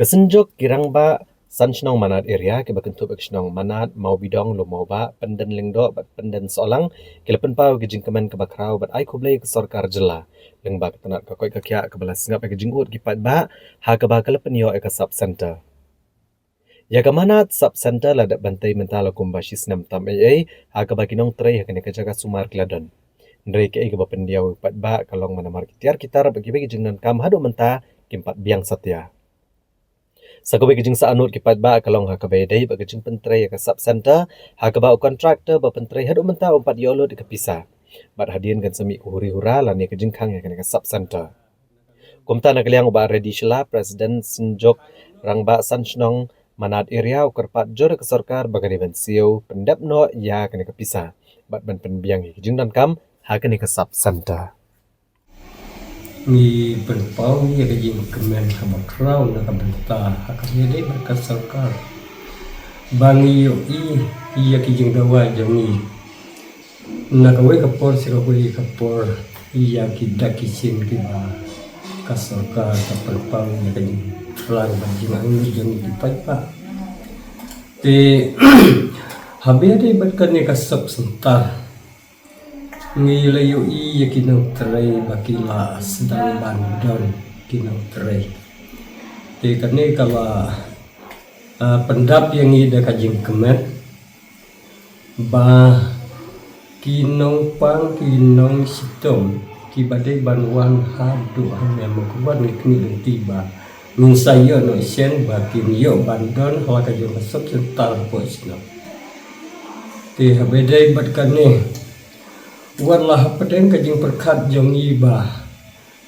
Kesenjok girang ba sanchnong manat area ke bakentu bakshnong manat mau bidong lo mau ba penden lengdo bat penden solang kilapen pau gijing kemen ke bakrau bat ai kublai ke sorkar jela leng ba ketanat ka koi ka kya ke balas ngap ke jinggut gipat ba ha ke ba kelepen yo ke sub center ya ke manat sub center la dak bantai mental kumba shisnam tam ai ha ke ba kinong trei ha ke jaga sumar kladon ndrei ke ke ba pendiau pat ba kalong mana mar kitiar kitar bagi bagi jingnan kam hado menta kimpat biang satya Sakabai kijing sa anut kipat ba kalong ha kabay day ba kijing pentray ka sub center ha ka ba kontraktor ba pentray hadu menta umpat yolo di kapisa. Bat hadian kan sami uhuri hura lan ya kijing kang ya ka sub center. Kumta na kaliang ba ready shila president senjok rang ba sanchnong manat area ukarpat jor ke sorkar bagani ban siu pendap no ya kan kapisa. Bat ban penbiang kijing dan kam ha kan ka sub center. Ni berpau ni ada jing kemen kamak rau na kabenta akan jadi berkat sarkar bangi yo iya kijing dawa jangi na kawai kapor si kawai kapor iya kidak kisin kiba kasarkar kapal pau ni kijing lang banjing angin jangi dipai pa te habi ada berkat ni kasap sentar Ngilayo iya kinang tray bakila sedang bandon kinang tray. Kani kala pendap yang ida kajing kemen ba kinong pang kinong sitom kibadai banwan hadu hanya mengkuat nikni tiba min sayo no isen ba kinyo bandon hala kajing masuk sentar posno. Te habedai batkane Warlah pedeng kajing perkat jong iba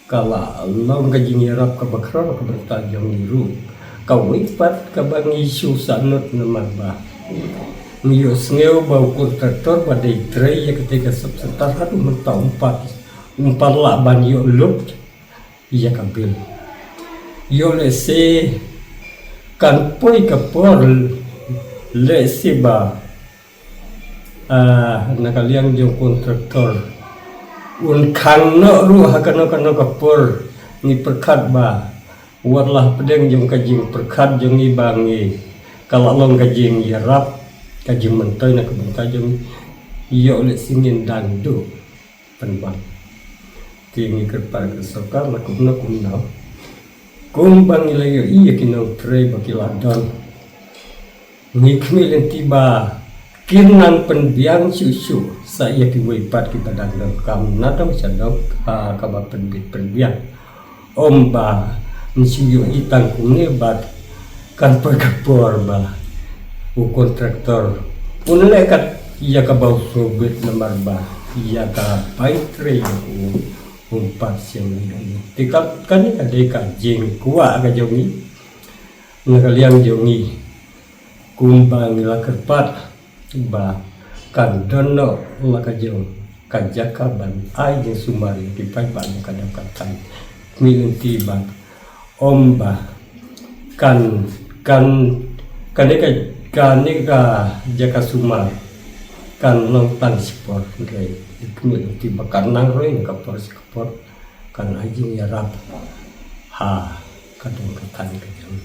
kala long kajing yarap ka bakra ka berta jong iru ka wipat ka bangi isu sanut naman ba niyo sneo bau kontraktor badai trei ya ketika sebentar hadu mentau umpat la ban yo lut iya kabil yo lese kan poi ka por lese ba nakaliang jong kontraktor kang no ru hakano kano kapur ni perkat ba warlah pedeng jong kajing perkat jong ibangi kalau long kajing yarap kajing mentoy nak bentar jong iyo le singin dandu penbang tingi kerpar kesokar lakumna kumnau kumbang ilayo iya kinau trei bakiladon ngikmilin tiba Kinan pendiang susu saya kiwipat kita dandang kamu nadam sadok kabar penbiang omba nsiyo itang kuni bat kan perkapor ba u kontraktor unlekat iya ka bau sobet lemar ba iya ka paitre u umpat siang ini tikap kan ada ka jeng kuwa ka jongi nakaliang jongi kumbang ila kerpat ba kan dono maka jong kajaka ban ai jeng sumari dipai ban kadapatan milun tiba omba kan kaneka jaka sumar kan long tan sport rei milun tiba kan nang rei kapor skapor kan ajing yarap ha kadang katan kajang